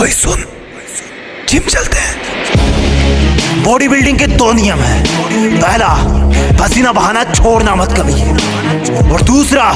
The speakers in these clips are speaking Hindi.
भाई सुन, जिम चलते हैं। बॉडी बिल्डिंग के दो नियम हैं। पहला, पसीना बहाना छोड़ना मत कभी, और दूसरा,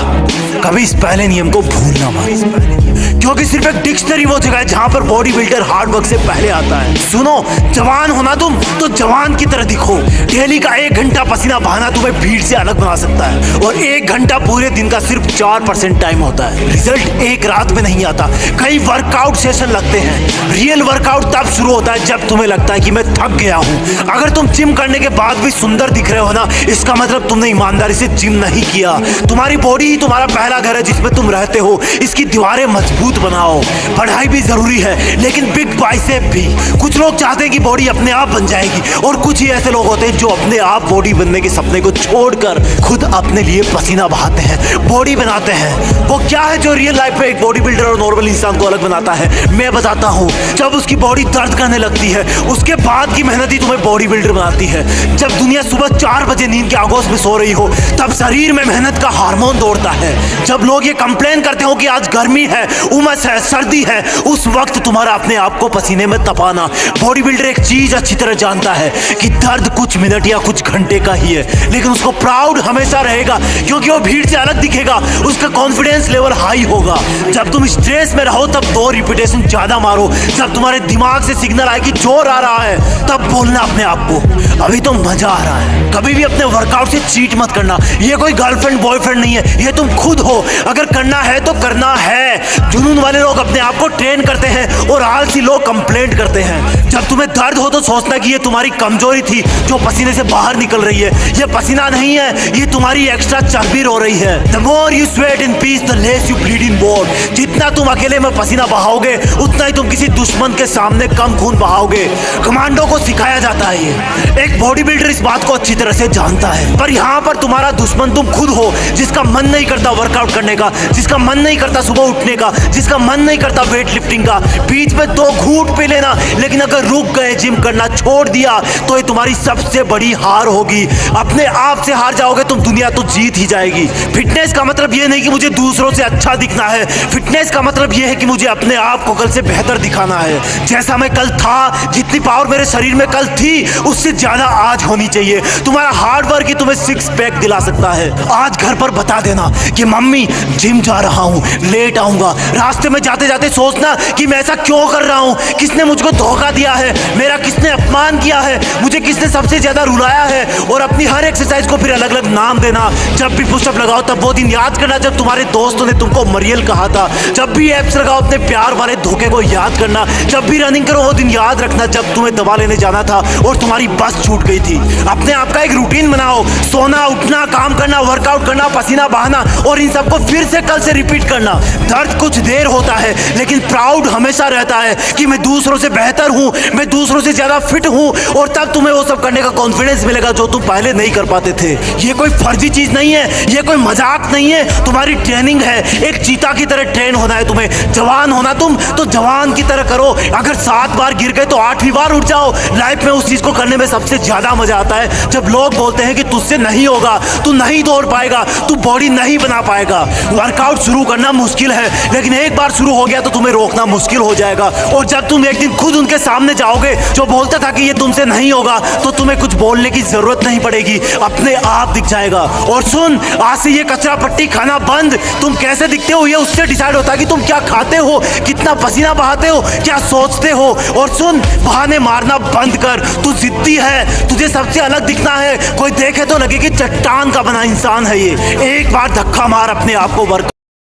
कभी इस पहले नियम को भूलना मत, क्योंकि सिर्फ एक डिक्शनरी वो जगह है जहां पर बॉडी बिल्डर हार्ड वर्क से पहले आता है। सुनो, जवान होना तुम तो जवान की तरह दिखो। डेली का 1 घंटा पसीना बहाना तुम्हें भीड़ से अलग बना सकता है, और 1 घंटा पूरे दिन का सिर्फ 4% टाइम होता है। रिजल्ट एक रात में नहीं आता, कई वर्कआउट सेशन लगते हैं। रियल वर्कआउट तब शुरू होता है जब तुम्हें लगता है कि मैं थक गया हूं। अगर तुम जिम करने के बाद भी सुंदर दिख रहे हो ना, इसका मतलब तुमने ईमानदारी से जिम नहीं किया। तुम्हारी बॉडी ही तुम्हारा पहला घर है जिसमें तुम रहते हो। इसकी दीवारें मजबूत बनाओ। पढ़ाई भी जरूरी है, लेकिन बिग बाइसेप भी। कुछ लोग चाहते हैं कि बॉडी अपने आप बन जाएगी, और कुछ ही ऐसे लोग होते हैं जो अपने आप बॉडी बनने के सपने को छोड़कर खुद अपने लिए पसीना बहाते हैं, बॉडी बनाते हैं। वो क्या है जो रियल लाइफ में एक बॉडी बिल्डर और नॉर्मल इंसान को अलग बनाता है, मैं बताता हूँ। जब उसकी बॉडी दर्द करने लगती है, उसके बाद की मेहनत ही तुम्हें बॉडी बिल्डर बनाती है। जब दुनिया सुबह 4 बजे नींद के आगोश में सो रही हो, तब शरीर में मेहनत का हार्मोन दौड़ता है। जब लोग ये कंप्लेन करते हो कि आज गर्मी है, उमस है, सर्दी है, उस वक्त तुम्हारा अपने आप को पसीने में तपाना। बॉडी बिल्डर एक चीज अच्छी तरह जानता है कि दर्द कुछ मिनट या कुछ घंटे का ही है, लेकिन उसको प्राउड हमेशा रहेगा, क्योंकि वो भीड़ से अलग दिखेगा। उसका कॉन्फिडेंस लेवल हाई होगा। जब तुम स्ट्रेस में रहो तब 2 रिपीटेशन ज्यादा मारो। जब तुम्हारे दिमाग से सिग्नल आए कि जोर आ रहा है, तब बोलना अपने आप को, अभी तो मजा आ रहा है। कभी भी अपने वर्कआउट से चीट मत करना। ये कोई गर्लफ्रेंड बॉयफ्रेंड नहीं है, ये तुम खुद हो। अगर करना है तो करना है। जुनून वाले लोग अपने आप को ट्रेन करते हैं, और आलसी लोग कंप्लेंट करते हैं। जब तुम्हें दर्द हो तो सोचना कि ये तुम्हारी कमजोरी थी जो पसीने से बाहर निकल रही है। ये पसीना नहीं है, ये तुम्हारी एक्स्ट्रा चर्बी रो रही है। The more you sweat in peace, the less you bleed in war। जितना तुम अकेले में पसीना बहाओगे, उतना ही तुम किसी दुश्मन के सामने कम खून बहाओगे। कमांडो को सिखाया जाता है ये। एक बॉडी बिल्डर इस बात को अच्छी तरह से जानता है। पर यहाँ पर तुम्हारा दुश्मन तुम खुद हो, जिसका मन नहीं करता वर्कआउट करने का, जिसका मन नहीं करता सुबह उठने का, जिसका मन नहीं करता वेट लिफ्टिंग का। बीच में 2 घूंट पी लेना, लेकिन अगर रुक गए, जिम करना छोड़ दिया, तो ये तुम्हारी सबसे बड़ी हार होगी। अपने आप से हार जाओगे तुम, दुनिया तो जीत ही जाएगी। फिटनेस का मतलब ये नहीं कि मुझे दूसरों से अच्छा दिखना है। फिटनेस का मतलब ये है कि मुझे अपने आप को कल से बेहतर दिखाना है। जैसा मैं कल था, जितनी पावर मेरे शरीर में कल थी, उससे ज्यादा आज होनी चाहिए। तुम्हारा हार्ड वर्क ही तुम्हें 6 पैक दिला सकता है। आज घर पर बता देना कि मम्मी जिम जा रहा हूँ, लेट आऊंगा। रास्ते में जाते जाते सोचना कि मैं ऐसा क्यों कर रहा हूँ, किसने मुझको धोखा दिया है, मेरा किसने अपमान किया है, मुझे किसने सबसे ज्यादा रुलाया है। और अपनी हर एक्सरसाइज को फिर अलग अलग नाम देना। जब भी पुशअप लगाओ तब वो दिन याद करना जब तुम्हारे दोस्तों ने तुमको मरियल कहा था। जब भी एप्स लगाओ अपने प्यार वाले धोखे को याद करना। जब भी रनिंग करो वो दिन याद रखना जब तुम्हें दवा लेने जाना था और तुम्हारी बस छूट गई थी। अपने आप का एक रूटीन बनाओ, सोना, उठना, काम करना, वर्कआउट करना, पसीना बहाना, और इन सबको फिर से कल से रिपीट करना। दर्द कुछ देर होता है, लेकिन प्राउड हमेशा रहता है कि मैं दूसरों से बेहतर हूं, मैं दूसरों से ज्यादा फिट हूं। और तब तुम्हें वो सब करने का कॉन्फिडेंस मिलेगा जो तुम पहले नहीं कर पाते थे। ये कोई फर्जी चीज नहीं है, ये कोई मजाक नहीं है, तुम्हारी ट्रेनिंग है। एक चीता की तरह ट्रेन होना है तुम्हें। जवान होना तुम तो जवान की तरह करो। अगर 7 बार गिर गए तो 8वीं बार उठ जाओ। लाइफ में उस चीज को करने में सबसे ज्यादा मजा आता है जब लोग बोलते हैं कि तुझसे नहीं होगा, तू नहीं दौड़ पाएगा, तू बॉडी नहीं बना पाएगा। वर्कआउट शुरू करना मुश्किल है, लेकिन एक बार शुरू हो गया तो तुम्हें रोकना मुश्किल हो जाएगा। और जब तुम एक दिन खुद उनके सामने जाओगे जो बोलता था कि ये तुमसे नहीं होगा, तो तुम्हें कुछ बोलने की जरूरत नहीं पड़ेगी, अपने आप दिख जाएगा। और सुन, आज से ये कचरा पट्टी खाना बंद। तुम कैसे दिखते हो ये उससे डिसाइड होता है कि तुम क्या खाते हो, कितना पसीना बहाते हो, क्या सोचते हो। और सुन, बहाने मारना बंद कर। तू जिद्दी है, तुझे सबसे अलग दिखना है। कोई देखे तो लगे कि चट्टान का बना इंसान है ये। एक बार धक्का मार अपने आप को वर्क